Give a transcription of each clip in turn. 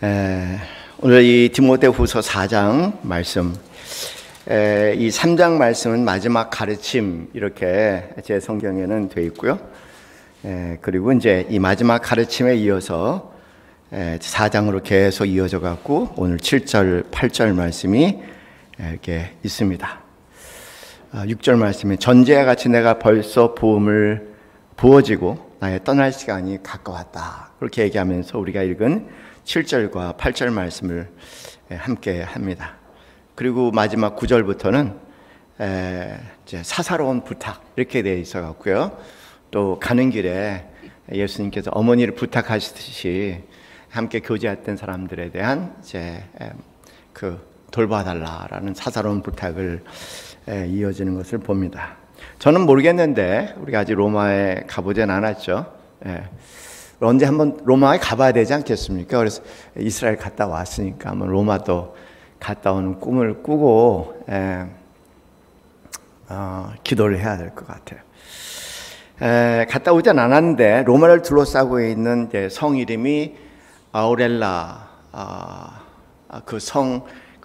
오늘 이 디모데후서 4장 말씀, 이 3장 말씀은 마지막 가르침 이렇게 제 성경에는 되어 있고요. 그리고 이제 이 마지막 가르침에 이어서 4장으로 계속 이어져 갖고 오늘 7절, 8절 말씀이 이렇게 있습니다. 6절 말씀에 전제와 같이 내가 벌써 부음을 부어지고 나의 떠날 시간이 가까웠다. 그렇게 얘기하면서 우리가 읽은 7절과 8절 말씀을 함께 합니다. 그리고 마지막 9절부터는 이제 사사로운 부탁 이렇게 되어 있어 갖고요. 또 가는 길에 예수님께서 어머니를 부탁하시듯이 함께 교제했던 사람들에 대한 이제 그 돌봐달라라는 사사로운 부탁을 이어지는 것을 봅니다. 저는 모르겠는데 우리가 아직 로마에 가보진 않았죠. 언제 한번 로마에 가봐야 되지 않겠습니까? 그래서 이스라엘 갔다 왔으니까 한번 로마도 갔다 오는 꿈을 꾸고 기도를 해야 될 것 같아요. 갔다 오진 않았는데 로마를 둘러싸고 있는 이제 성 이름이 아우렐라, 그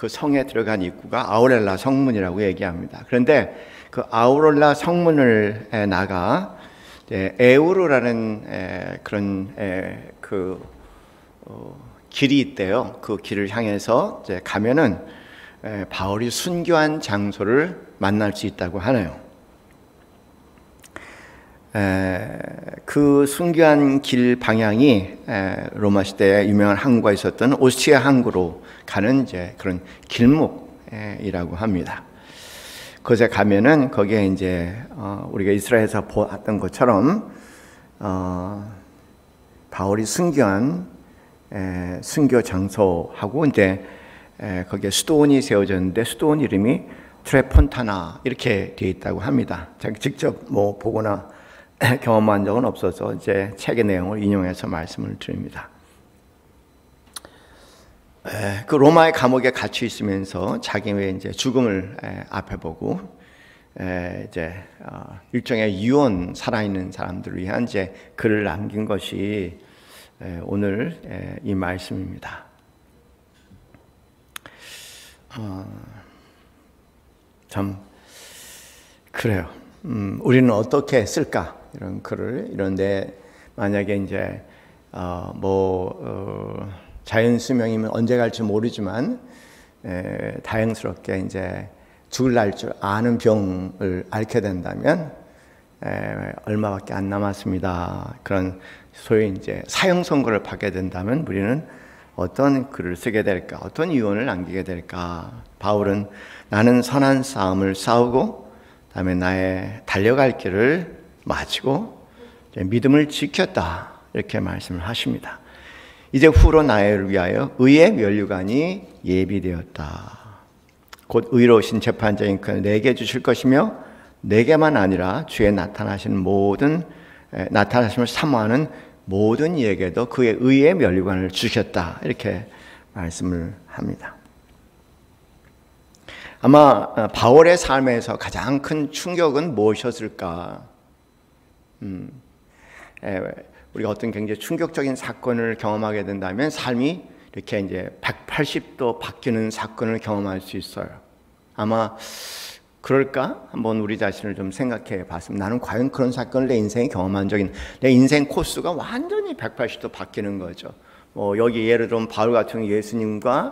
성에 들어간 입구가 아우렐라 성문이라고 얘기합니다. 그런데 그 아우렐라 성문을 나가 에우르라는 그런 길이 있대요. 그 길을 향해서 이제 가면은 바울이 순교한 장소를 만날 수 있다고 하네요. 그 순교한 길 방향이 로마 시대에 유명한 항구가 있었던 오스티아 항구로 가는 이제 그런 길목이라고 합니다. 그곳에 가면은 거기에 이제 우리가 이스라엘에서 보았던 것처럼 바울이 순교한 순교 장소하고 이제 거기에 수도원이 세워졌는데 수도원 이름이 트레폰타나 이렇게 되어 있다고 합니다. 제가 직접 뭐 보거나 경험한 적은 없어서 이제 책의 내용을 인용해서 말씀을 드립니다. 그 로마의 감옥에 갇혀 있으면서 자기의 이제 죽음을 앞에 보고 이제 일종의 유언, 살아있는 사람들을 위한 이제 글을 남긴 것이 오늘 이 말씀입니다. 참 그래요. 우리는 어떻게 쓸까? 이런 글을 이런데 만약에 이제 자연 수명이면 언제 갈지 모르지만 다행스럽게 이제 죽을 날 줄 아는 병을 앓게 된다면 얼마밖에 안 남았습니다. 그런 소위 이제 사형 선고를 받게 된다면 우리는 어떤 글을 쓰게 될까? 어떤 유언을 남기게 될까? 바울은 나는 선한 싸움을 싸우고 그다음에 나의 달려갈 길을 마치고 믿음을 지켰다. 이렇게 말씀을 하십니다. 이제 후로 나를 위하여 의의 면류관이 예비되었다. 곧 의로우신 재판장인 그는 내게 주실 것이며 내게만 아니라 주의 나타나심을 사모하는 모든 이에게도 그의 의의 면류관을 주셨다. 이렇게 말씀을 합니다. 아마 바울의 삶에서 가장 큰 충격은 무엇이었을까? 우리가 어떤 굉장히 충격적인 사건을 경험하게 된다면 삶이 이렇게 이제 180도 바뀌는 사건을 경험할 수 있어요. 아마 그럴까? 한번 우리 자신을 좀 생각해 봤습니다. 나는 과연 그런 사건을 내 인생에 경험한 적이 있는, 내 인생 코스가 완전히 180도 바뀌는 거죠. 여기 예를 들면 바울 같은 경우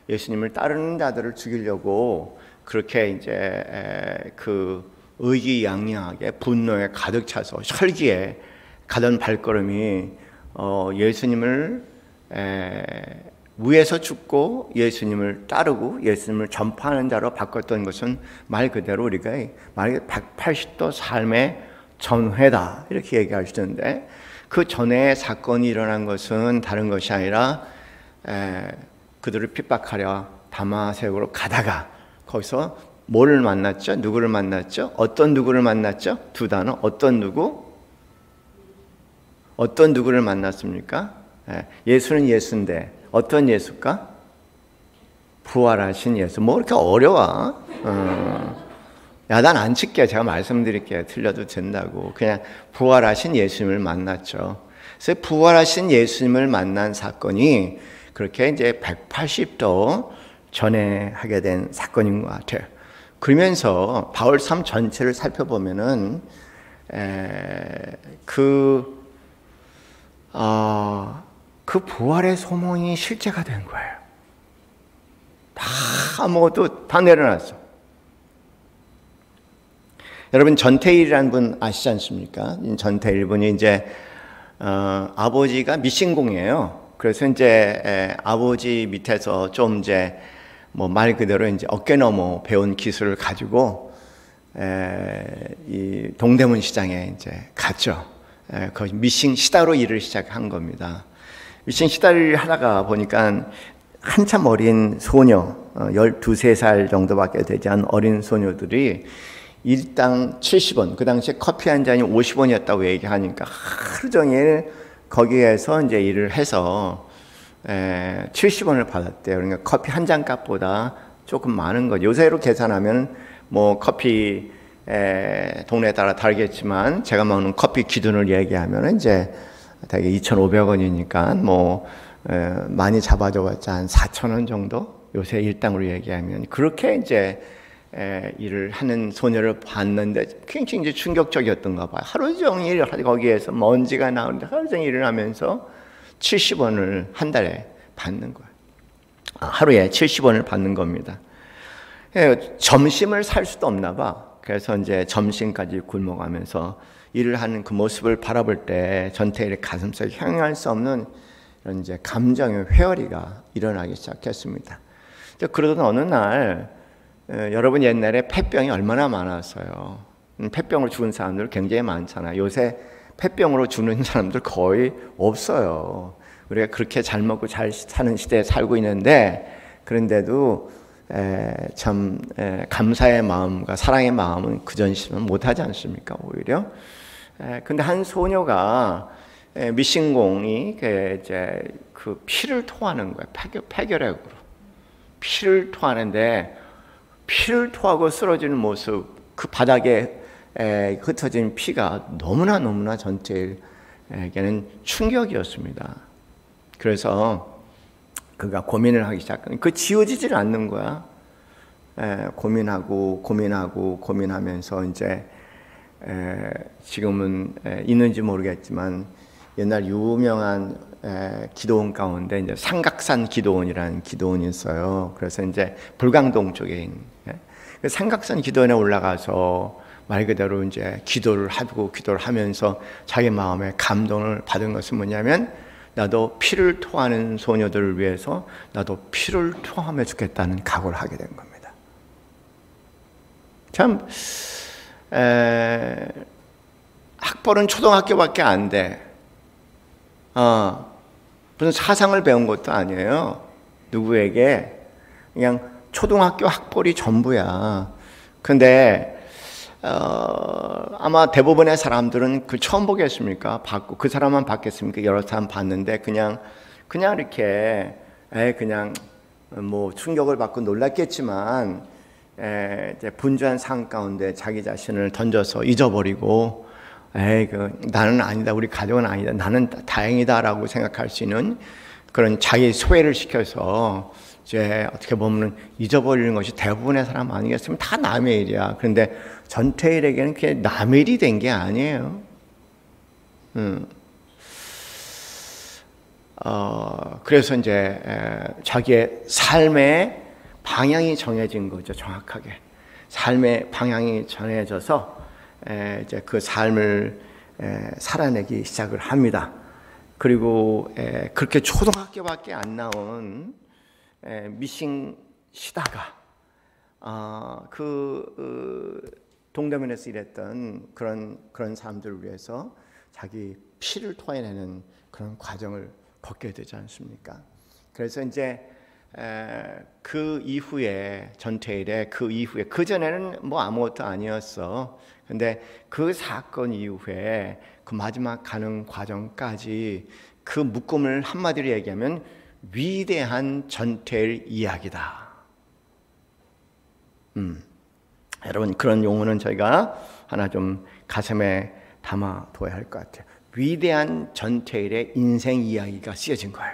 예수님을 따르는 자들을 죽이려고 그렇게 이제 그 의기양양하게 분노에 가득 차서 혈기에 가던 발걸음이 예수님을 위에서 죽고 예수님을 따르고 예수님을 전파하는 자로 바꿨던 것은 말 그대로 우리가 180도 삶의 전회다 이렇게 얘기하시던데, 그 전에 사건이 일어난 것은 다른 것이 아니라 그들을 핍박하려 다마섹으로 가다가 거기서 뭐를 만났죠? 누구를 만났죠? 어떤 누구를 만났죠? 두 단어. 어떤 누구를 만났습니까? 예수는 예수인데 어떤 예수일까? 부활하신 예수. 뭐 그렇게 어려워? 야단 안 칠게요. 제가 말씀드릴게요. 틀려도 된다고. 그냥 부활하신 예수님을 만났죠. 그래서 부활하신 예수님을 만난 사건이 그렇게 이제 180도 전해하게 된 사건인 것 같아요. 그러면서 바울 삶 전체를 살펴보면은 그 부활의 소망이 실제가 된 거예요. 다 아무것도 다 내려놨어. 여러분 전태일이라는 분 아시지 않습니까? 전태일 분이 이제 아버지가 미신공이에요. 그래서 이제 아버지 밑에서 좀 이제 뭐 말 그대로 이제 어깨 너머 배운 기술을 가지고 이 동대문 시장에 이제 갔죠. 거기 미싱 시다로 일을 시작한 겁니다. 미싱 시다를 하다가 보니까 한참 어린 소녀, 12, 13살 정도밖에 되지 않은 어린 소녀들이 일당 70원, 그 당시에 커피 한 잔이 50원이었다고 얘기하니까 하루 종일 거기에서 이제 일을 해서 70원을 받았대요. 그러니까 커피 한 잔 값보다 조금 많은 거죠. 요새로 계산하면 뭐 커피 동네에 따라 다르겠지만 제가 먹는 커피 기준을 얘기하면 이제 대개 2,500원이니까 뭐 많이 잡아줘봤자 한 4,000원 정도 요새 일당으로 얘기하면 그렇게 이제 일을 하는 소녀를 봤는데 굉장히 이제 충격적이었던가 봐요. 하루 종일 거기에서 먼지가 나오는데 하루 종일 일을 하면서 70원을 한 달에 받는 거예요. 하루에 70원을 받는 겁니다. 점심을 살 수도 없나 봐. 그래서 이제 점심까지 굶어가면서 일을 하는 그 모습을 바라볼 때 전태일의 가슴속에 향유할 수 없는 이런 이제 감정의 회오리가 일어나기 시작했습니다. 그러던 어느 날 여러분 옛날에 폐병이 얼마나 많았어요. 폐병으로 죽은 사람들 굉장히 많잖아요. 요새 폐병으로 죽는 사람들 거의 없어요. 우리가 그렇게 잘 먹고 잘 사는 시대에 살고 있는데 그런데도 참 감사의 마음과 사랑의 마음은 그전시면 못하지 않습니까? 오히려. 근데 한 소녀가 미신공이 이제 그 피를 토하는 거예요. 폐결핵으로 피를 토하는데 피를 토하고 쓰러지는 모습, 그 바닥에 흩어진 피가 너무나 전태일에게는 충격이었습니다. 그래서 그가 고민을 하기 시작한 그 지워지질 않는 거야. 고민하면서 이제 지금은 있는지 모르겠지만 옛날 유명한 기도원 가운데 이제 삼각산 기도원이라는 기도원이 있어요. 그래서 이제 불광동 쪽에 있는 그 삼각산 기도원에 올라가서 말 그대로 이제 기도를 하면서 자기 마음에 감동을 받은 것은 뭐냐면 나도 피를 토하는 소녀들을 위해서 나도 피를 토하며 죽겠다는 각오를 하게 된 겁니다. 참 학벌은 초등학교밖에 안 돼. 무슨 사상을 배운 것도 아니에요. 누구에게 그냥 초등학교 학벌이 전부야. 근데 아마 대부분의 사람들은 그 처음 보겠습니까? 받고 그 사람만 받겠습니까? 여러 사람 봤는데 그냥 이렇게 그냥 뭐 충격을 받고 놀랐겠지만 이제 분주한 상황 가운데 자기 자신을 던져서 잊어버리고 나는 아니다, 우리 가족은 아니다, 나는 다행이다라고 생각할 수 있는 그런 자기 소외를 시켜서 이제 어떻게 보면 잊어버리는 것이 대부분의 사람 아니겠습니까? 다 남의 일이야. 그런데 전태일에게는 그게 남의 일이 된 게 아니에요. 그래서 이제 자기의 삶의 방향이 정해진 거죠. 정확하게 삶의 방향이 정해져서 이제 그 삶을 살아내기 시작을 합니다. 그리고 그렇게 초등학교밖에 안 나온 미싱 시다가 동대문에서 일했던 그런 사람들을 위해서 자기 피를 토해내는 그런 과정을 겪게 되지 않습니까? 그래서 이제 그 이후에 전태일의 그 이후에 그 전에는 뭐 아무것도 아니었어. 근데 그 사건 이후에 그 마지막 가는 과정까지 그 묶음을 한마디로 얘기하면 위대한 전태일 이야기다. 여러분 그런 용어는 저희가 하나 좀 가슴에 담아둬야 할 것 같아요. 위대한 전태일의 인생 이야기가 쓰여진 거예요.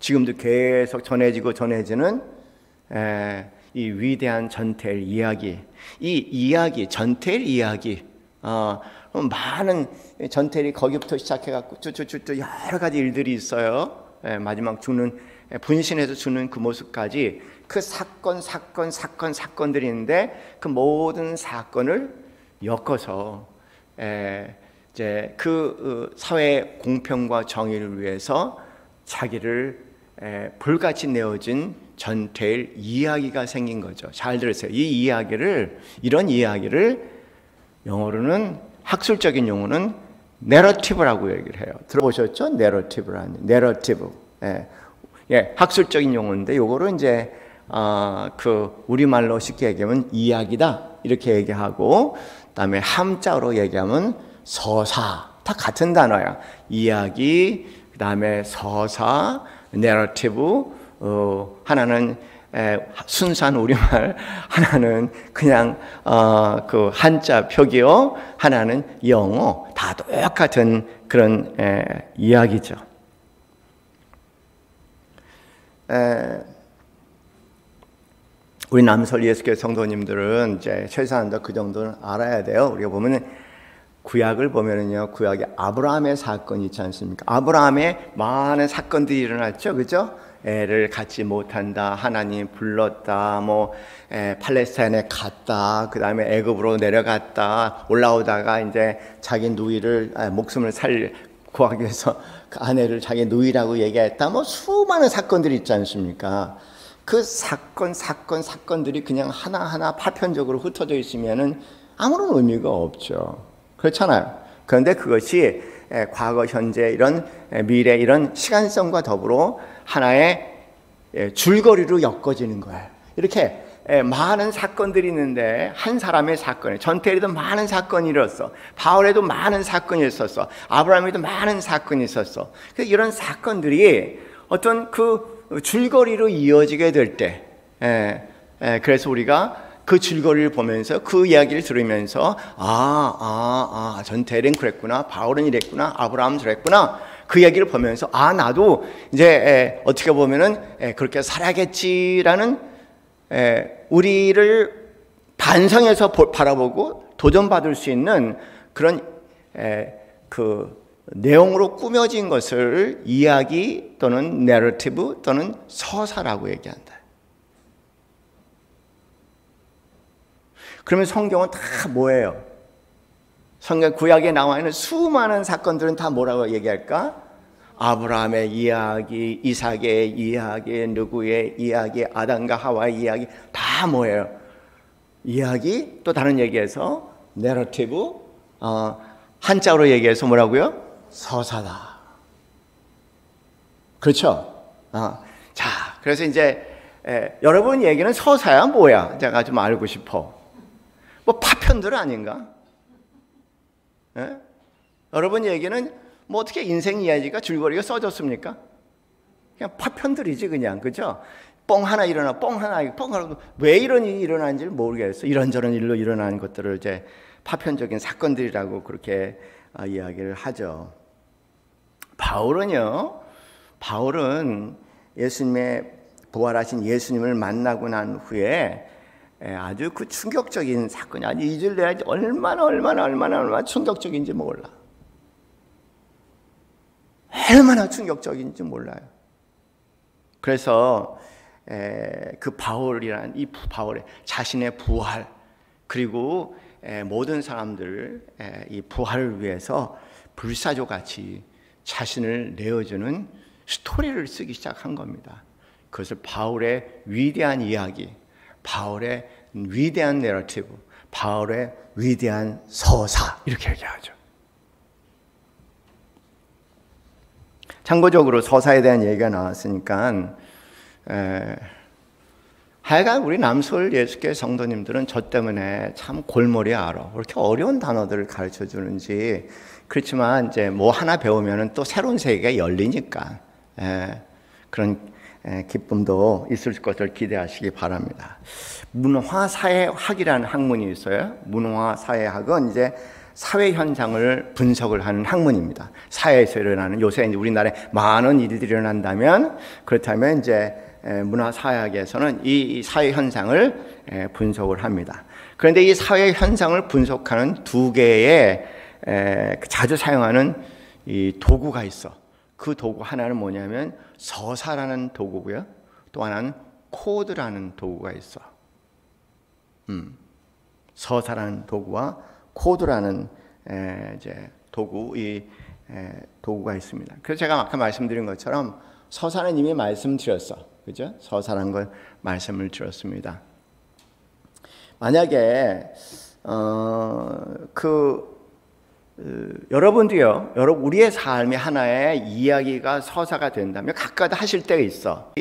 지금도 계속 전해지는 이 위대한 전태일 이야기, 이 이야기, 전태일 이야기, 많은 전태일이 거기부터 시작해갖고 쭉 여러 가지 일들이 있어요. 마지막 죽는, 분신해서 죽는 그 모습까지 그 사건들이 있는데 그 모든 사건을 엮어서 이제 그 사회 공평과 정의를 위해서 자기를 불같이 내어진 전태일 이야기가 생긴 거죠. 잘 들으세요. 이런 이야기를 영어로는, 학술적인 용어는 내러티브라고 얘기를 해요. 들어보셨죠? 내러티브. 학술적인 용어인데 요거를 이제 그 우리말로 쉽게 얘기하면 이야기다 이렇게 얘기하고, 그다음에 함자로 얘기하면 서사, 다 같은 단어야. 이야기, 그다음에 서사, 내러티브. 하나는 순수한 우리말, 하나는 그냥 그 한자 표기어, 하나는 영어. 다 똑같은 그런 이야기죠. 우리 남설 예수교회 성도님들은 이제 최소한 그 정도는 알아야 돼요. 우리가 보면은 구약을 보면은요, 구약에 아브라함의 사건이 있지 않습니까? 아브라함의 많은 사건들이 일어났죠, 그죠? 애를 갖지 못한다, 하나님 불렀다, 팔레스타인에 갔다, 그 다음에 애굽으로 내려갔다, 올라오다가 이제 자기 누이를 목숨을 구하기 위해서 그 아내를 자기 누이라고 얘기했다, 수많은 사건들이 있지 않습니까? 그 사건들이 그냥 하나하나 파편적으로 흩어져 있으면은 아무런 의미가 없죠. 그렇잖아요. 그런데 그것이 과거, 현재, 이런 미래, 이런 시간성과 더불어 하나의 줄거리로 엮어지는 거예요. 이렇게 많은 사건들이 있는데 한 사람의 사건에, 전태일에도 많은 사건이 일었어. 바울에도 많은 사건이 있었어. 아브라함에도 많은 사건이 있었어. 이런 사건들이 어떤 그 줄거리로 이어지게 될 때, 그래서 우리가 그 줄거리를 보면서, 그 이야기를 들으면서 전태일은 그랬구나, 바울은 이랬구나, 아브라함은 저랬구나, 그 이야기를 보면서 나도 이제 어떻게 보면은 그렇게 살아야겠지라는 우리를 반성해서 바라보고 도전받을 수 있는 그런 그 내용으로 꾸며진 것을 이야기 또는 내러티브 또는 서사라고 얘기한다. 그러면 성경은 다 뭐예요? 성경 구약에 나와 있는 수많은 사건들은 다 뭐라고 얘기할까? 아브라함의 이야기, 이삭의 이야기, 누구의 이야기, 아담과 하와의 이야기, 다 뭐예요? 이야기, 또 다른 얘기에서 내러티브, 한자로 얘기해서 뭐라고요? 서사다. 그렇죠? 자, 그래서 이제 여러분 얘기는 서사야 뭐야? 제가 좀 알고 싶어. 파편들 아닌가? 여러분 얘기는 어떻게 인생 이야기가 줄거리가 써졌습니까? 그냥 파편들이지 그냥, 그죠? 뻥 하나 일어나, 뻥 하나, 왜 이런 일이 일어나는지를 모르겠어. 이런저런 일로 일어나는 것들을 이제 파편적인 사건들이라고 그렇게 이야기를 하죠. 바울은 예수님의 부활하신 예수님을 만나고 난 후에 아주 그 충격적인 사건이, 아주 잊을 내야 얼마나 충격적인지 몰라. 얼마나 충격적인지 몰라요. 그래서 그 바울이란 이 바울의 자신의 부활, 그리고 모든 사람들 이 부활을 위해서 불사조같이 자신을 내어주는 스토리를 쓰기 시작한 겁니다. 그것을 바울의 위대한 이야기, 바울의 위대한 내러티브, 바울의 위대한 서사, 이렇게 얘기하죠. 참고적으로 서사에 대한 얘기가 나왔으니까 하여간 우리 남서울 예수교회 성도님들은 저 때문에 참 골머리 알아. 그렇게 어려운 단어들을 가르쳐 주는지. 그렇지만 이제 하나 배우면은 또 새로운 세계가 열리니까 그런 기쁨도 있을 것을 기대하시기 바랍니다. 문화사회학이라는 학문이 있어요. 문화사회학은 이제 사회 현상을 분석을 하는 학문입니다. 사회에서 일어나는 요새 이제 우리나라에 많은 일들이 일어난다면 그렇다면 이제 문화사회학에서는 이 사회 현상을 분석을 합니다. 그런데 이 사회 현상을 분석하는 두 개의 자주 사용하는 이 도구가 있어. 그 도구 하나는 뭐냐면 서사라는 도구고요. 또 하나는 코드라는 도구가 있어. 서사라는 도구와 코드라는 이제 도구가 있습니다. 그래서 제가 아까 말씀드린 것처럼 서사는 이미 말씀드렸어, 그죠? 서사라는 걸 말씀을 드렸습니다. 만약에 여러분도요, 우리의 삶의 하나의 이야기가 서사가 된다면 각각 하실 때가 있어.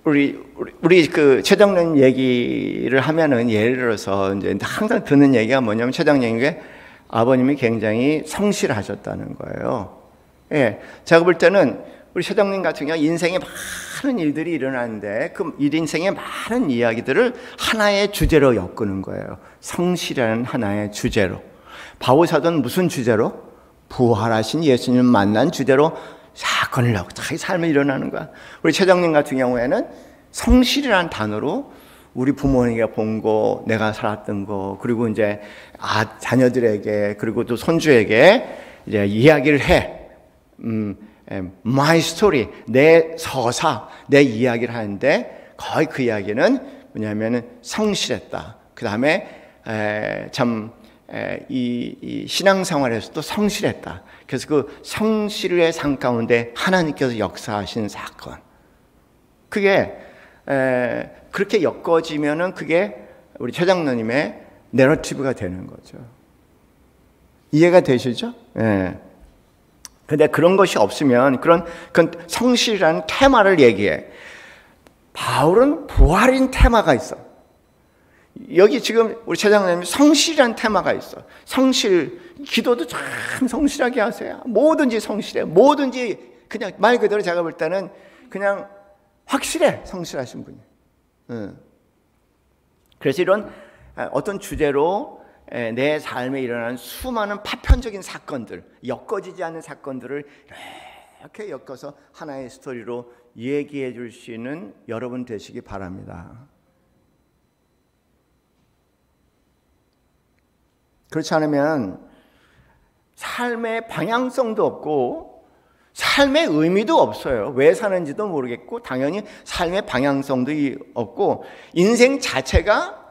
우리 그 최정련 얘기를 하면은 예를 들어서 이제 항상 듣는 얘기가 뭐냐면 최정련에게 아버님이 굉장히 성실하셨다는 거예요. 예, 제가 볼 때는 우리 최정련 같은 경우 인생에 많은 일들이 일어나는데 그 인생의 많은 이야기들을 하나의 주제로 엮는 거예요. 성실이라는 하나의 주제로. 바울 사도는 무슨 주제로? 부활하신 예수님을 만난 주제로 사건을 하고 자기 삶이 일어나는 거야. 우리 최정님 같은 경우에는 성실이라는 단어로 우리 부모님에게 본 거, 내가 살았던 거, 그리고 이제 자녀들에게 그리고 또 손주에게 이제 이야기를 해. My story, 내 서사, 내 이야기를 하는데 거의 그 이야기는 뭐냐면은 성실했다. 그 다음에 이 신앙생활에서도 성실했다. 그래서 그 성실의 상 가운데 하나님께서 역사하신 사건, 그게 그렇게 엮어지면은 그게 우리 최장로님의 내러티브가 되는 거죠. 이해가 되시죠? 예. 근데 그런 것이 없으면 그런 성실이라는 테마를 얘기해. 바울은 부활인 테마가 있어. 여기 지금 우리 최장로님이 성실이라는 테마가 있어. 성실, 기도도 참 성실하게 하세요. 뭐든지 성실해. 뭐든지 그냥 말 그대로 제가 볼 때는 그냥 확실해. 성실하신 분이. 그래서 이런 어떤 주제로 내 삶에 일어나는 수많은 파편적인 사건들, 엮어지지 않는 사건들을 이렇게 엮어서 하나의 스토리로 얘기해 줄 수 있는 여러분 되시기 바랍니다. 그렇지 않으면 삶의 방향성도 없고 삶의 의미도 없어요. 왜 사는지도 모르겠고 당연히 삶의 방향성도 없고 인생 자체가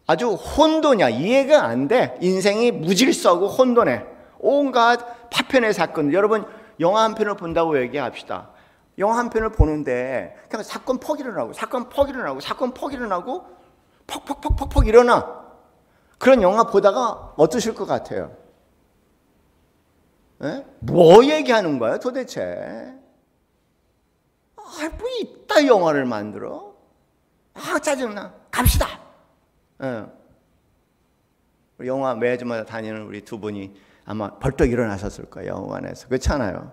아주 혼돈이야. 이해가 안 돼. 인생이 무질서하고 혼돈해. 온갖 파편의 사건. 여러분 영화 한 편을 본다고 얘기합시다. 영화 한 편을 보는데 그냥 사건 퍽 일어나고 사건 퍽 일어나고 사건 퍽 일어나고 퍽 일어나. 그런 영화 보다가 어떠실 것 같아요? 에? 뭐 얘기하는 거야 도대체? 뭐 이따 영화를 만들어? 짜증나. 갑시다. 영화 매주마다 다니는 우리 두 분이 아마 벌떡 일어나셨을 거예요. 영화관에서. 그렇잖아요.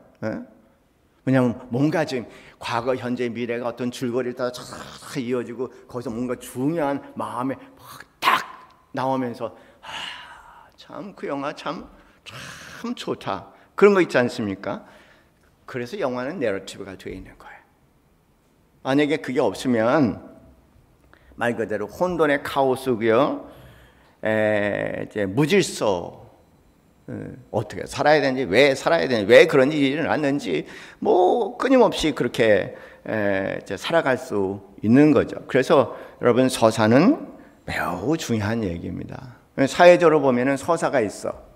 왜냐하면 뭔가 지금 과거, 현재, 미래가 어떤 줄거리를 따라 쫙 이어지고 거기서 뭔가 중요한 마음에 딱 나오면서 참 그 영화 참 좋다. 그런 거 있지 않습니까? 그래서 영화는 내러티브가 되어 있는 거예요. 만약에 그게 없으면 말 그대로 혼돈의 카오스고요. 이제 무질서. 어떻게 살아야 되는지, 왜 살아야 되는지, 왜 그런 일이 일어났는지 뭐 끊임없이 그렇게 이제 살아갈 수 있는 거죠. 그래서 여러분 서사는 매우 중요한 얘기입니다. 사회적으로 보면은 서사가 있어.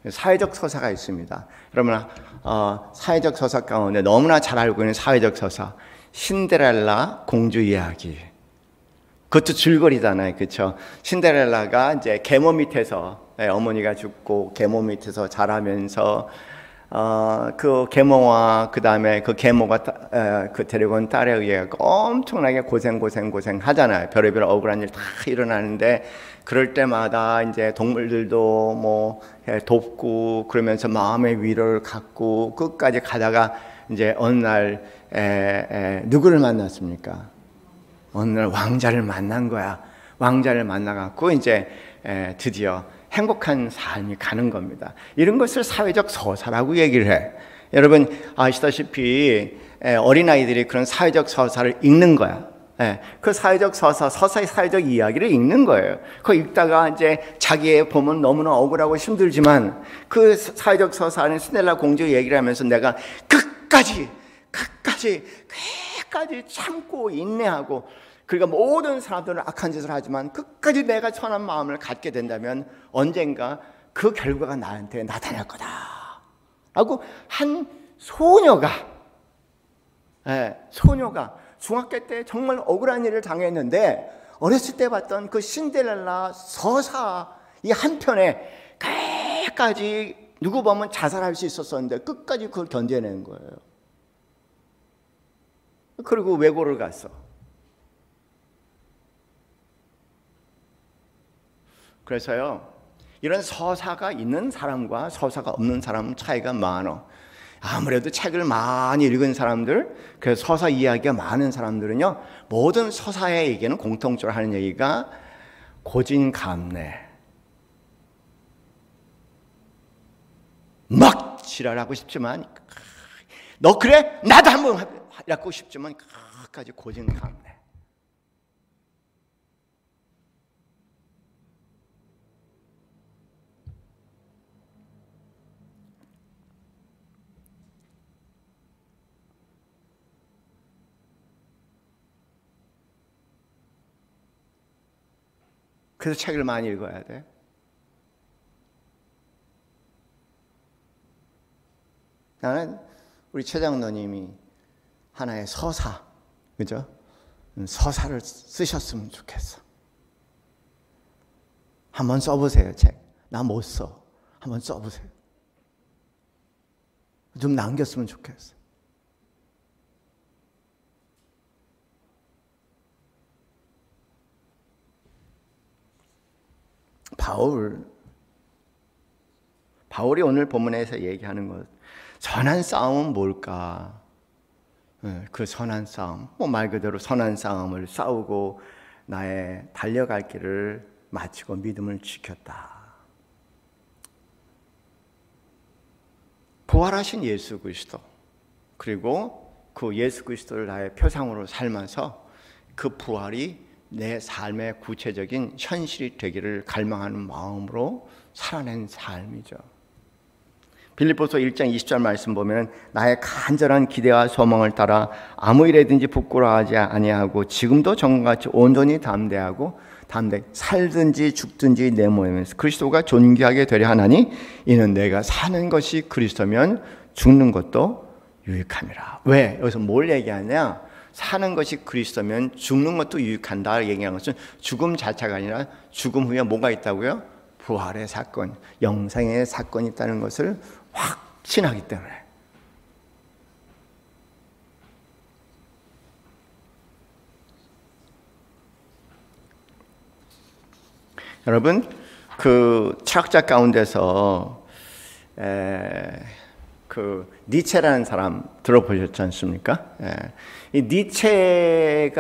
사회적 서사가 있습니다. 여러분 사회적 서사 가운데 너무나 잘 알고 있는 사회적 서사, 신데렐라 공주 이야기. 그것도 줄거리잖아요, 그렇죠? 신데렐라가 이제 계모 밑에서 어머니가 죽고 계모 밑에서 자라면서 그 계모와 그 다음에 그 계모가 그 데리고 온 딸에 의해 엄청나게 고생 하잖아요. 별의별 억울한 일 다 일어나는데 그럴 때마다 이제 동물들도 뭐 돕고 그러면서 마음의 위로를 갖고 끝까지 가다가 이제 어느 날 누구를 만났습니까? 어느 날 왕자를 만난 거야. 왕자를 만나갖고 이제 드디어 행복한 삶이 가는 겁니다. 이런 것을 사회적 서사라고 얘기를 해. 여러분 아시다시피 어린아이들이 그런 사회적 서사를 읽는 거야. 그 사회적 서사의 사회적 이야기를 읽는 거예요. 그거 읽다가 이제 자기의 보면 너무나 억울하고 힘들지만 그 사회적 서사 안에 신데렐라 공주 얘기를 하면서 내가 끝까지 참고 인내하고, 그러니까 모든 사람들은 악한 짓을 하지만 끝까지 내가 선한 마음을 갖게 된다면 언젠가 그 결과가 나한테 나타날 거다 라고 한 소녀가 중학교 때 정말 억울한 일을 당했는데 어렸을 때 봤던 그 신데렐라 서사 이 한편에 끝까지 누구 보면 자살할 수 있었었는데 끝까지 그걸 견뎌낸 거예요. 그리고 외고를 갔어. 그래서요, 이런 서사가 있는 사람과 서사가 없는 사람은 차이가 많아. 아무래도 책을 많이 읽은 사람들, 그래서 서사 이야기가 많은 사람들은요, 모든 서사의 얘기는 공통적으로 하는 얘기가 고진감래, 막 지랄하고 싶지만 너 그래? 나도 한번 하고 싶지만 끝까지 고진감래. 그래서 책을 많이 읽어야 돼. 나는 우리 최 장로님이 하나의 서사, 그죠? 서사를 쓰셨으면 좋겠어. 한번 써보세요, 책. 나 못 써. 한번 써보세요. 좀 남겼으면 좋겠어. 바울이 오늘 본문에서 얘기하는 것, 선한 싸움은 뭘까? 그 선한 싸움, 말 그대로 선한 싸움을 싸우고 나의 달려갈 길을 마치고 믿음을 지켰다. 부활하신 예수 그리스도, 그리고 그 예수 그리스도를 나의 표상으로 삶아서 그 부활이 내 삶의 구체적인 현실이 되기를 갈망하는 마음으로 살아낸 삶이죠. 빌립보서 1장 20절 말씀 보면 나의 간절한 기대와 소망을 따라 아무 일에든지 부끄러워하지 아니하고 지금도 전같이 온전히 담대하고 살든지 죽든지 내 몸에서 그리스도가 존귀하게 되려 하나니 이는 내가 사는 것이 그리스도면 죽는 것도 유익함이라. 왜? 여기서 뭘 얘기하냐? 사는 것이 그리스도면 죽는 것도 유익한다 얘기하는 것은 죽음 자체가 아니라 죽음 후에 뭐가 있다고요? 부활의 사건, 영생의 사건이 있다는 것을 확신하기 때문에. 여러분, 그 철학자 가운데서 그 니체라는 사람 들어보셨지 않습니까? 이 니체가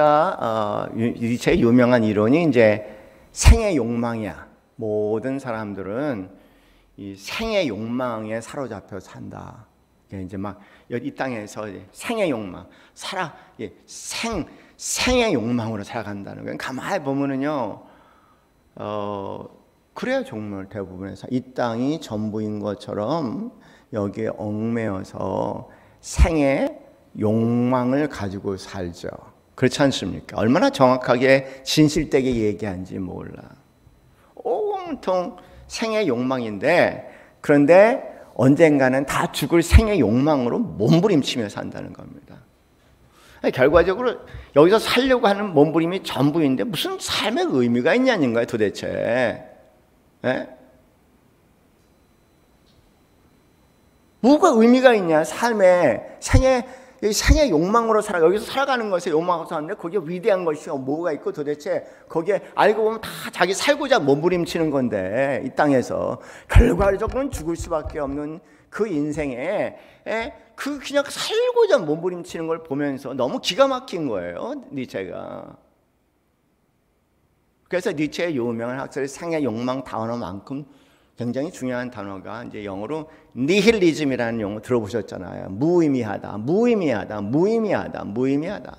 니체의 유명한 이론이 이제 생의 욕망이야. 모든 사람들은 이 생의 욕망에 사로잡혀 산다. 이제 막 이 땅에서 생의 욕망, 생의 욕망으로 살아간다는 거예요. 가만히 보면은요, 그래요. 정말 대부분에서 이 땅이 전부인 것처럼 여기에 얽매여서 생의 욕망을 가지고 살죠. 그렇지 않습니까? 얼마나 정확하게 진실되게 얘기한지 몰라. 온통 생의 욕망인데, 그런데 언젠가는 다 죽을 생의 욕망으로 몸부림치며 산다는 겁니다. 결과적으로 여기서 살려고 하는 몸부림이 전부인데 무슨 삶의 의미가 있냐는 거예요, 도대체. 뭐가 의미가 있냐? 삶에 생의 욕망으로 여기서 살아가는 것에 욕망하고 사는데 거기에 위대한 것이 뭐가 있고 도대체 거기에 알고 보면 다 자기 살고자 몸부림치는 건데, 이 땅에서 결과적으로는 죽을 수밖에 없는 그 인생에 그냥 살고자 몸부림치는 걸 보면서 너무 기가 막힌 거예요, 니체가. 그래서 니체의 유명한 학설이 생의 욕망 단어만큼 굉장히 중요한 단어가 이제 영어로 니힐리즘이라는 용어 들어보셨잖아요. 무의미하다, 무의미하다, 무의미하다, 무의미하다.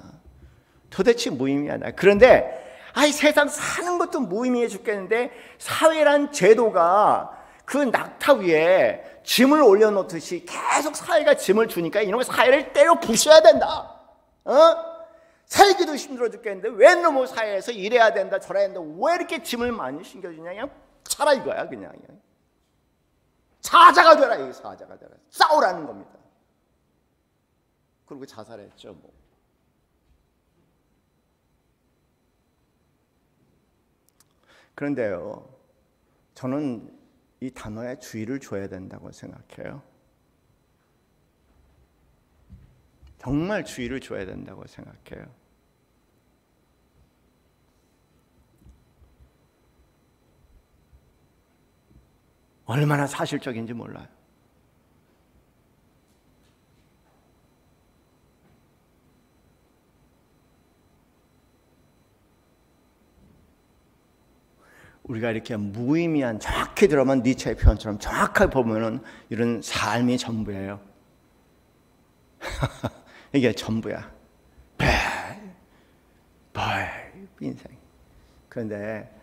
도대체 무의미하다. 그런데 세상 사는 것도 무의미해 죽겠는데 사회란 제도가 그 낙타 위에 짐을 올려놓듯이 계속 사회가 짐을 주니까 이놈의 사회를 때려 부셔야 된다. 살기도 힘들어 죽겠는데 왜 너무 사회에서 이래야 된다 저래야 된다 왜 이렇게 짐을 많이 신겨주냐. 그냥 차라 이거야. 그냥 사자가 되라. 이 사자가 되라. 싸우라는 겁니다. 그리고 자살했죠. 뭐. 그런데요, 저는 이 단어에 주의를 줘야 된다고 생각해요. 정말 주의를 줘야 된다고 생각해요. 얼마나 사실적인지 몰라요. 우리가 이렇게 무의미한 정확히 들어만 니체의 표현처럼 정확하게 보면은 이런 삶이 전부예요. 이게 전부야. 인생. 그런데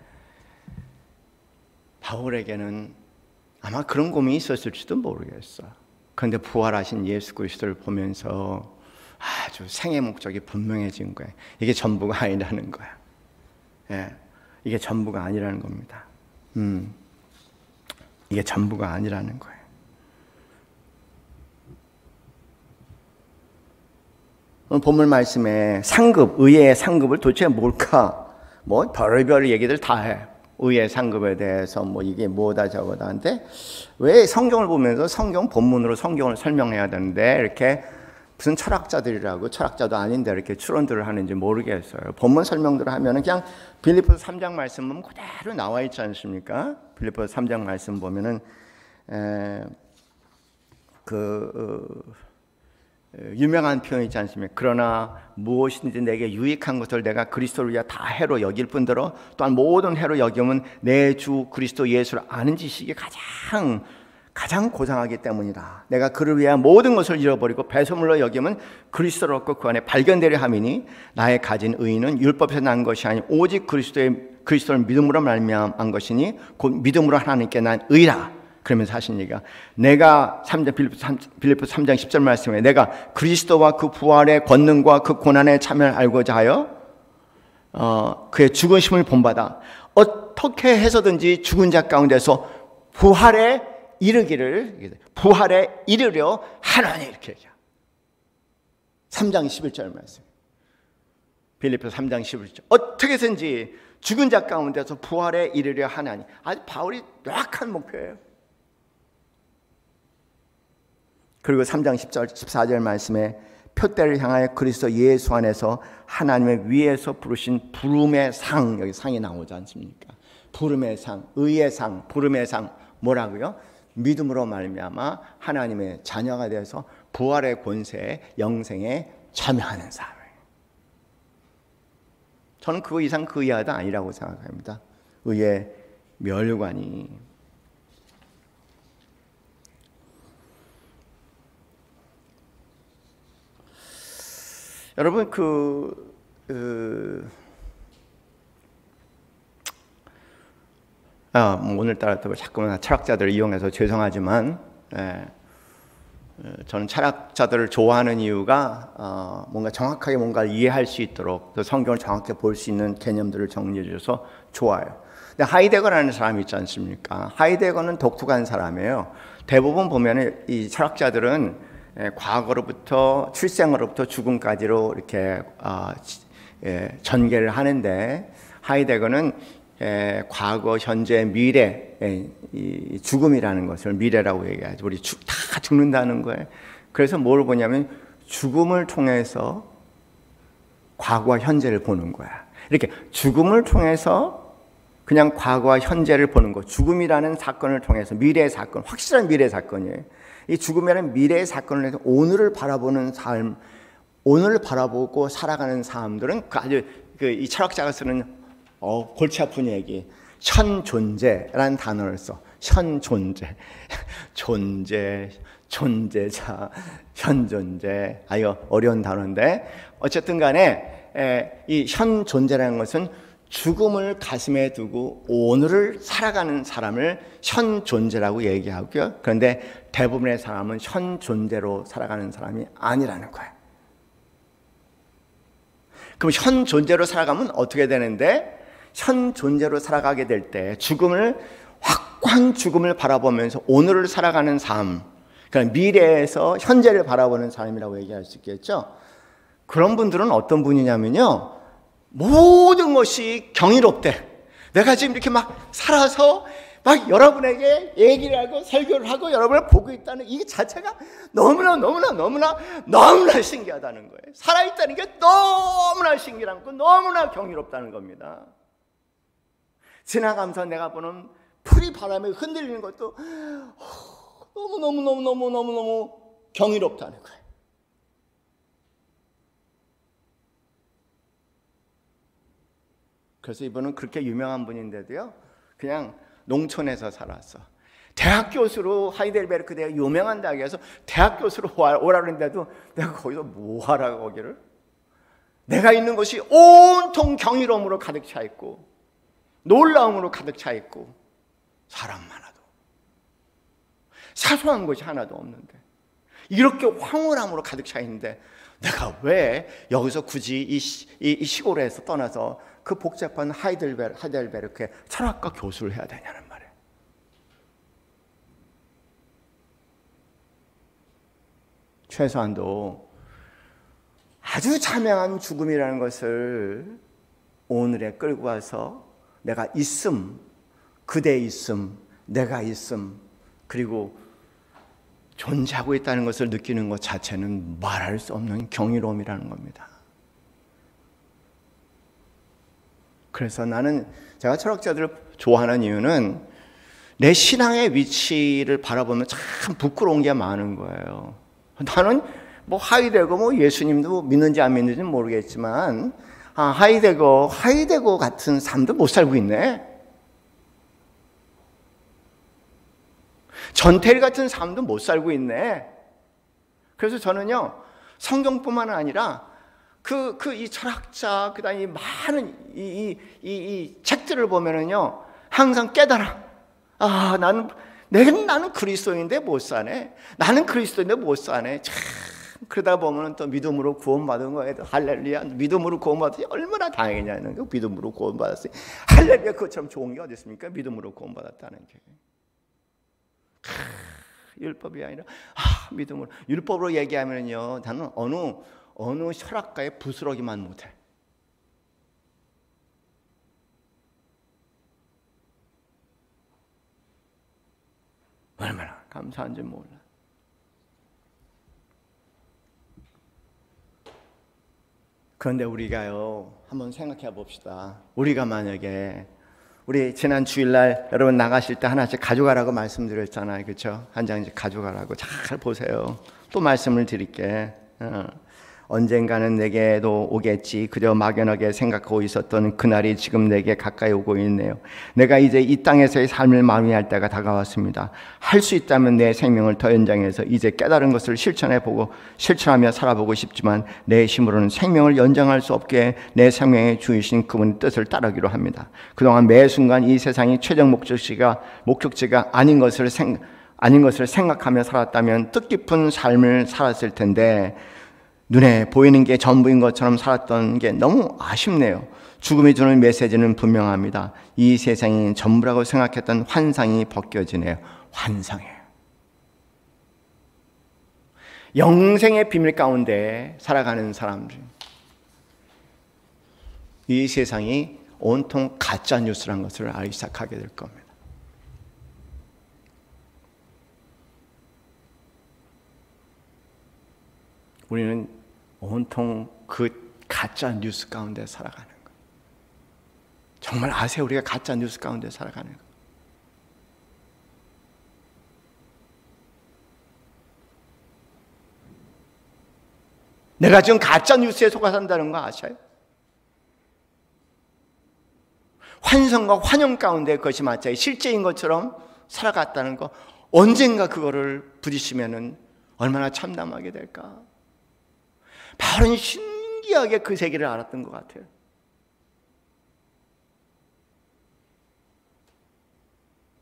바울에게는 아마 그런 고민이 있었을지도 모르겠어. 그런데 부활하신 예수 그리스도를 보면서 아주 생의 목적이 분명해진 거예요. 이게 전부가 아니라는 거야. 예, 이게 전부가 아니라는 겁니다. 이게 전부가 아니라는 거예요. 오늘 본문 말씀에 상급, 의의 상급을 도대체 뭘까? 뭐 별의별 얘기들 다 해. 의의 상급에 대해서 뭐 이게 뭐다 저거다 한데 왜 성경을 보면서 성경 본문으로 성경을 설명해야 되는데 이렇게 무슨 철학자들이라고 철학자도 아닌데 이렇게 추론들을 하는지 모르겠어요. 본문 설명들을 하면은 그냥 빌립보서 3장 말씀 보면 그대로 나와 있지 않습니까? 빌립보서 3장 말씀 보면은 유명한 표현이 있지 않습니까? 그러나 무엇이든지 내게 유익한 것을 내가 그리스도를 위하여 다 해로 여길 뿐더러 또한 모든 해로 여기면 내 주 그리스도 예수를 아는 지식이 가장 고상하기 때문이다. 내가 그를 위하여 모든 것을 잃어버리고 배설물로 여기면 그리스도를 얻고 그 안에 발견되려 함이니 나의 가진 의의는 율법에서 난 것이 아니 오직 그리스도를 믿음으로 말미암은 것이니 곧 믿음으로 하나님께 난 의라. 그러면서 하신 얘기가 내가 빌립보 3장 10절 말씀에 내가 그리스도와 그 부활의 권능과 그 고난의 참여를 알고자 하여 그의 죽으심을 본받아 어떻게 해서든지 죽은 자 가운데서 부활에 이르려 하나니 이렇게 얘기해요. 3장 11절 말씀. 빌립보 3장 11절. 어떻게 해서든지 죽은 자 가운데서 부활에 이르려 하나니. 아주 바울이 명확한 목표예요. 그리고 3장 14절 말씀에 표대를 향하여 그리스도 예수 안에서 하나님의 위에서 부르신 부름의 상, 여기 상이 나오지 않습니까? 부름의 상, 의의 상, 부름의 상 뭐라고요? 믿음으로 말미암아 하나님의 자녀가 되어서 부활의 권세에 영생에 참여하는 삶. 저는 그 이상 그 이하도 아니라고 생각합니다. 의의 멸관이. 여러분 오늘따라 또 자꾸만 철학자들을 이용해서 죄송하지만 저는 철학자들을 좋아하는 이유가 뭔가 정확하게 뭔가를 이해할 수 있도록 또 성경을 정확히 볼 수 있는 개념들을 정리해 주셔서 좋아요. 근데 하이데거라는 사람이 있지 않습니까? 하이데거는 독특한 사람이에요. 대부분 보면 이 철학자들은 과거로부터 출생으로부터 죽음까지로 이렇게 전개를 하는데 하이데거는 과거, 현재, 미래, 이 죽음이라는 것을 미래라고 얘기하죠. 우리 다 죽는다는 거예요. 그래서 뭘 보냐면 죽음을 통해서 과거와 현재를 보는 거야. 이렇게 죽음을 통해서 그냥 과거와 현재를 보는 거. 죽음이라는 사건을 통해서 미래의 사건, 확실한 미래의 사건이에요. 이 죽음이라는 미래의 사건을 해서 오늘을 바라보는 삶, 오늘을 바라보고 살아가는 사람들은 아주 이 철학자가 쓰는 골치 아픈 얘기. 현존재라는 단어를 써. 현존재. 존재, 존재자, 현존재. 이거 어려운 단어인데 어쨌든 간에 이 현존재라는 것은 죽음을 가슴에 두고 오늘을 살아가는 사람을 현존재라고 얘기하고요. 그런데 대부분의 사람은 현존재로 살아가는 사람이 아니라는 거예요. 그럼 현존재로 살아가면 어떻게 되는데, 현존재로 살아가게 될 때 죽음을, 확고한 죽음을 바라보면서 오늘을 살아가는 삶, 그러니까 미래에서 현재를 바라보는 삶이라고 얘기할 수 있겠죠. 그런 분들은 어떤 분이냐면요, 모든 것이 경이롭대. 내가 지금 이렇게 막 살아서 막 여러분에게 얘기를 하고 설교를 하고 여러분을 보고 있다는 이 자체가 너무나 신기하다는 거예요. 살아있다는 게 너무나 신기하고 너무나 경이롭다는 겁니다. 지나가면서 내가 보는 풀이 바람에 흔들리는 것도 너무 경이롭다는 거예요. 그래서 이분은 그렇게 유명한 분인데도요, 그냥 농촌에서 살았어. 대학 교수로, 하이델베르크 대학 유명한 대학에서 대학 교수로 오라 그랬는데도 내가 거기서 뭐 하라고 거기를? 내가 있는 것이 온통 경이로움으로 가득 차 있고 놀라움으로 가득 차 있고 사람 많아도 사소한 것이 하나도 없는데 이렇게 황홀함으로 가득 차 있는데 내가 왜 여기서 굳이 이 시골에서 떠나서 그 복잡한 하이델베르크의 철학과 교수를 해야 되냐는 말이에요. 최소한도 아주 자명한 죽음이라는 것을 오늘에 끌고 와서 내가 있음, 그대 있음, 내가 있음, 그리고 존재하고 있다는 것을 느끼는 것 자체는 말할 수 없는 경이로움이라는 겁니다. 그래서 제가 철학자들을 좋아하는 이유는 내 신앙의 위치를 바라보면 참 부끄러운 게 많은 거예요. 나는 뭐 하이데거, 뭐 예수님도 믿는지 안 믿는지는 모르겠지만, 하이데거 같은 삶도 못 살고 있네. 전태일 같은 삶도 못 살고 있네. 그래서 저는요, 성경뿐만 아니라 이 철학자, 그 다음에 많은 이 책들을 보면은요, 항상 깨달아. 나는 그리스도인인데 못 사네. 나는 그리스도인인데 못 사네. 참, 그러다 보면은 또 믿음으로 구원받은 거예요. 할렐루야. 믿음으로 구원받았지. 얼마나 다행이냐는 거. 믿음으로 구원받았어요. 할렐루야. 그것처럼 좋은 게 어디 있습니까? 믿음으로 구원받았다는 게. 율법이 아니라, 믿음으로. 율법으로 얘기하면요, 나는 어느 철학가에 부스러기만 못해. 얼마나 감사한지 몰라. 그런데 우리가요, 한번 생각해 봅시다. 우리가 만약에 우리 지난 주일날 여러분 나가실 때 하나씩 가져가라고 말씀드렸잖아요. 그렇죠? 한 장씩 가져가라고. 잘 보세요. 또 말씀을 드릴게. 언젠가는 내게도 오겠지. 그저 막연하게 생각하고 있었던 그날이 지금 내게 가까이 오고 있네요. 내가 이제 이 땅에서의 삶을 마무리할 때가 다가왔습니다. 할 수 있다면 내 생명을 더 연장해서 이제 깨달은 것을 실천하며 살아보고 싶지만 내 힘으로는 생명을 연장할 수 없게 내 생명에 주이신 그분의 뜻을 따르기로 합니다. 그동안 매 순간 이 세상이 최종 목적지가 아닌 것을 생각하며 살았다면 뜻깊은 삶을 살았을 텐데 눈에 보이는 게 전부인 것처럼 살았던 게 너무 아쉽네요. 죽음이 주는 메시지는 분명합니다. 이 세상이 전부라고 생각했던 환상이 벗겨지네요. 환상이에요. 영생의 비밀 가운데 살아가는 사람들, 이 세상이 온통 가짜 뉴스라는 것을 알기 시작하게 될 겁니다. 우리는 온통 그 가짜 뉴스 가운데 살아가는 거예요. 정말 아세요? 우리가 가짜 뉴스 가운데 살아가는 거예요. 내가 지금 가짜 뉴스에 속아 산다는 거 아셔요? 환성과 환영 가운데 그것이 마치 실제인 것처럼 살아갔다는 거, 언젠가 그거를 부딪히면은 얼마나 참담하게 될까. 바울은 신기하게 그 세계를 알았던 것 같아요.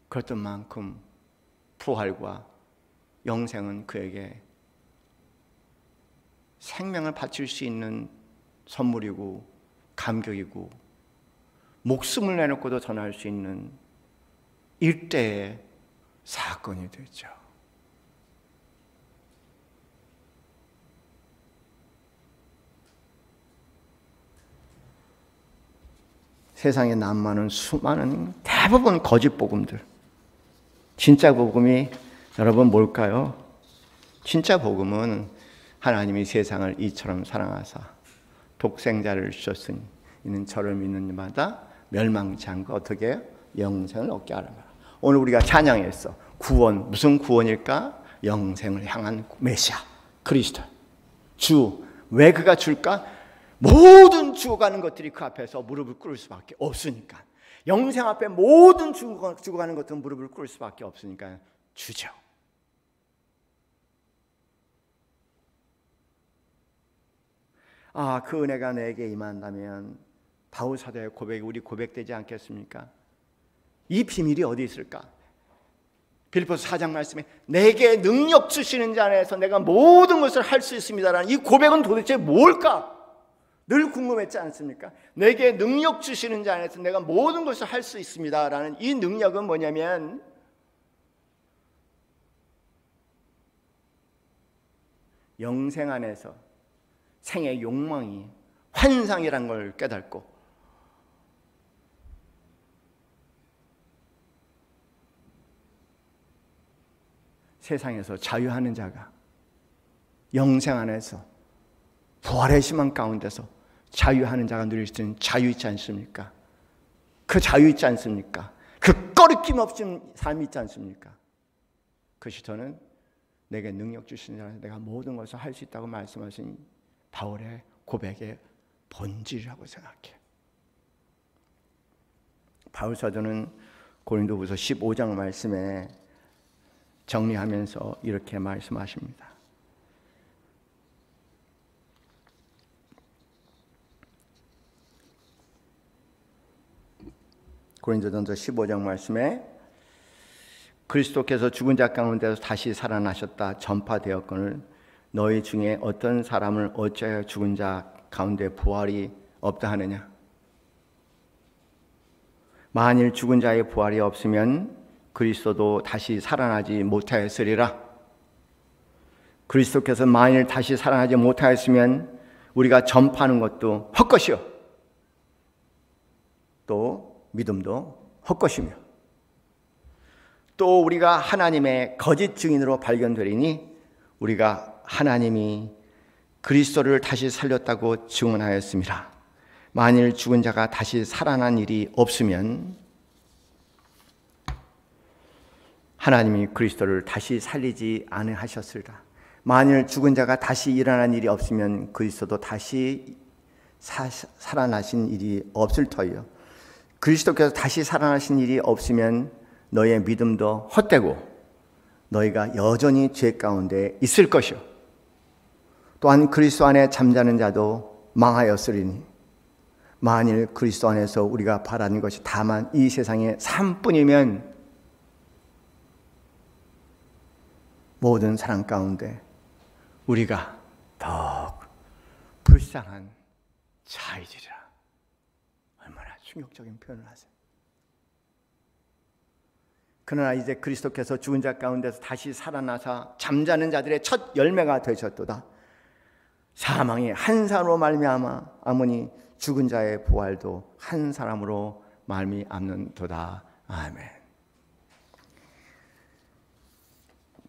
그랬던 만큼 부활과 영생은 그에게 생명을 바칠 수 있는 선물이고 감격이고 목숨을 내놓고도 전할 수 있는 일대의 사건이 되죠. 세상에 난무하는 수많은 대부분 거짓 복음들, 진짜 복음이 여러분 뭘까요? 진짜 복음은 하나님이 세상을 이처럼 사랑하사 독생자를 주셨으니 이는 저를 믿는 자마다 멸망치 않고 어떻게 해요? 영생을 얻게 하라. 오늘 우리가 찬양했어. 구원, 무슨 구원일까? 영생을 향한 메시아 그리스도 주. 왜 그가 줄까? 모든 죽어가는 것들이 그 앞에서 무릎을 꿇을 수밖에 없으니까. 영생 앞에 모든 죽어가는 것들은 무릎을 꿇을 수밖에 없으니까 주죠. 아, 그 은혜가 내게 임한다면 바울 사도의 고백이 우리 고백되지 않겠습니까? 이 비밀이 어디 있을까? 빌립보서 4장 말씀에 내게 능력 주시는 자 안에서 내가 모든 것을 할 수 있습니다라는 이 고백은 도대체 뭘까? 늘 궁금했지 않습니까? 내게 능력 주시는 자 안에서 내가 모든 것을 할 수 있습니다라는 이 능력은 뭐냐면 영생 안에서 생의 욕망이 환상이란 걸 깨닫고 세상에서 자유하는 자가 영생 안에서 부활의 희망 가운데서 자유하는 자가 누릴 수 있는 자유 있지 않습니까? 그 자유 있지 않습니까? 그 꺼리낌 없이 삶이 있지 않습니까? 그것이 저는 내게 능력 주시는 자는 내가 모든 것을 할 수 있다고 말씀하신 바울의 고백의 본질이라고 생각해요. 바울 사도는 고린도후서 15장 말씀에 정리하면서 이렇게 말씀하십니다. 고린도전서 15장 말씀에 그리스도께서 죽은 자 가운데서 다시 살아나셨다 전파되었거늘 너희 중에 어떤 사람을 어찌하여 죽은 자 가운데 부활이 없다 하느냐? 만일 죽은 자의 부활이 없으면 그리스도도 다시 살아나지 못하였으리라. 그리스도께서 만일 다시 살아나지 못하였으면 우리가 전파하는 것도 헛것이요 또 믿음도 헛것이며 또 우리가 하나님의 거짓 증인으로 발견되리니 우리가 하나님이 그리스도를 다시 살렸다고 증언하였습니다. 만일 죽은 자가 다시 살아난 일이 없으면 하나님이 그리스도를 다시 살리지 않으셨으리라. 만일 죽은 자가 다시 일어난 일이 없으면 그리스도도 다시 살아나신 일이 없을 터이요. 그리스도께서 다시 살아나신 일이 없으면 너의 믿음도 헛되고 너희가 여전히 죄 가운데 있을 것이요. 또한 그리스도 안에 잠자는 자도 망하였으리니 만일 그리스도 안에서 우리가 바라는 것이 다만 이 세상의 삶뿐이면 모든 사람 가운데 우리가 더욱 불쌍한 자이지라. 얼마나 충격적인 표현을 하세요. 그러나 이제 그리스도께서 죽은 자 가운데서 다시 살아나사 잠자는 자들의 첫 열매가 되셨도다. 사망이 한 사람으로 말미암으니 죽은 자의 부활도 한 사람으로 말미암는도다. 아멘.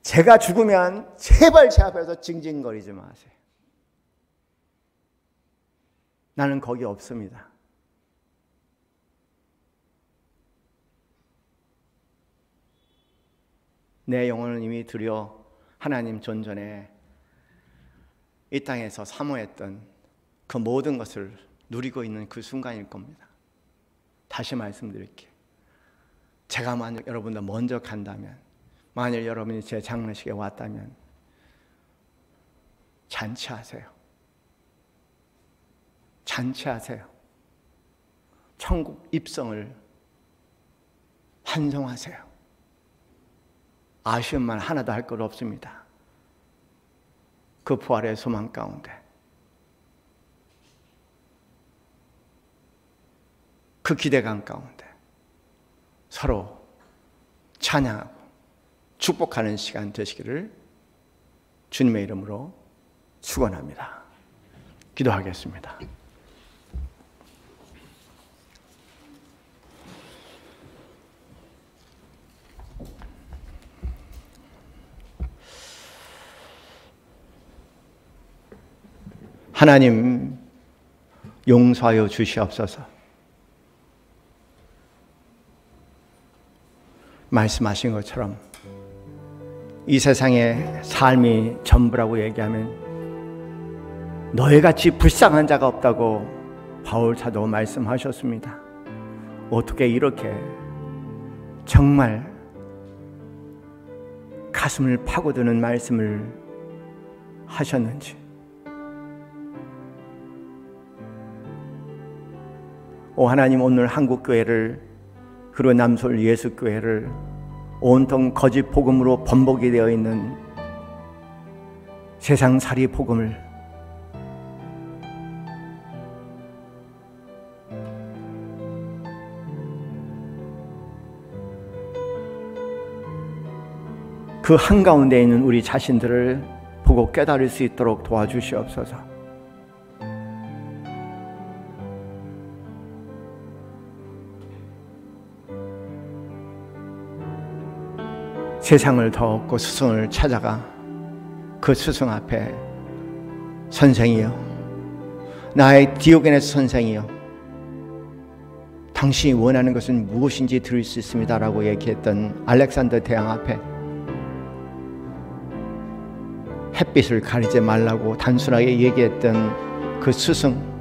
제가 죽으면 제발 제 앞에서 징징거리지 마세요. 나는 거기 없습니다. 내 영혼은 이미 드려 하나님 존전에 이 땅에서 사모했던 그 모든 것을 누리고 있는 그 순간일 겁니다. 다시 말씀드릴게요. 제가 만약 여러분들 먼저 간다면, 만일 여러분이 제 장례식에 왔다면 잔치하세요. 잔치하세요. 천국 입성을 환송하세요. 아쉬운 말 하나도 할 것 없습니다. 그 부활의 소망 가운데, 그 기대감 가운데 서로 찬양하고 축복하는 시간 되시기를 주님의 이름으로 축원합니다. 기도하겠습니다. 하나님, 용서하여 주시옵소서. 말씀하신 것처럼 이 세상에 삶이 전부라고 얘기하면 너희같이 불쌍한 자가 없다고 바울 사도 말씀하셨습니다. 어떻게 이렇게 정말 가슴을 파고드는 말씀을 하셨는지, 오 하나님, 오늘 한국교회를, 그리고 남솔 예수교회를 온통 거짓 복음으로 번복이 되어 있는 세상살이 복음을 그 한가운데 있는 우리 자신들을 보고 깨달을 수 있도록 도와주시옵소서. 세상을 더 얻고 스승을 찾아가 그 스승 앞에 선생이여, 나의 디오게네스 선생이여, 당신이 원하는 것은 무엇인지 들을 수 있습니다 라고 얘기했던 알렉산더 대왕 앞에 햇빛을 가리지 말라고 단순하게 얘기했던 그 스승,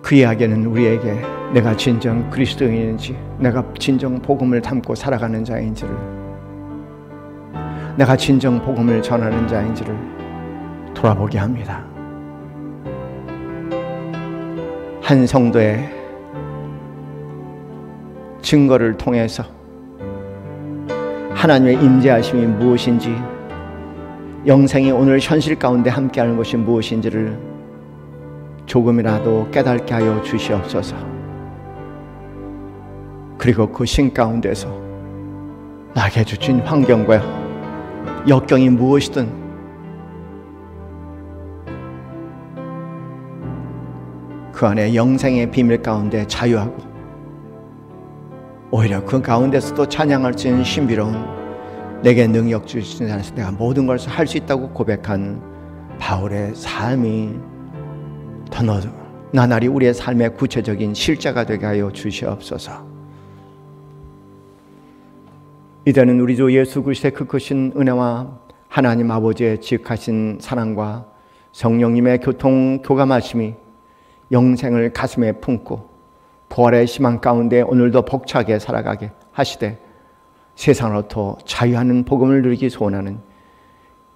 그 이야기는 우리에게 내가 진정 그리스도인인지, 내가 진정 복음을 담고 살아가는 자인지를, 내가 진정 복음을 전하는 자인지를 돌아보게 합니다. 한 성도의 증거를 통해서 하나님의 임재하심이 무엇인지, 영생이 오늘 현실 가운데 함께하는 것이 무엇인지를 조금이라도 깨닫게 하여 주시옵소서. 그리고 그 신 가운데서 나에게 주신 환경과 역경이 무엇이든 그 안에 영생의 비밀 가운데 자유하고, 오히려 그 가운데서도 찬양할 수 있는 신비로운, 내게 능력 주신 자에서 내가 모든 것을 할 수 있다고 고백한 바울의 삶이 더 나날이 우리의 삶의 구체적인 실제가 되게 하여 주시옵소서. 이제는 우리 주 예수 그리스도의 그 크신 은혜와 하나님 아버지의 지극하신 사랑과 성령님의 교감하심이 영생을 가슴에 품고 부활의 희망 가운데 오늘도 벅차게 살아가게 하시되, 세상으로부터 자유하는 복음을 누리기 소원하는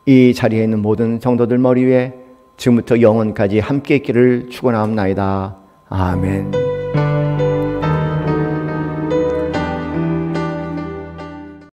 이 자리에 있는 모든 성도들 머리 위에 지금부터 영원까지 함께 있기를 축원하옵나이다. 아멘.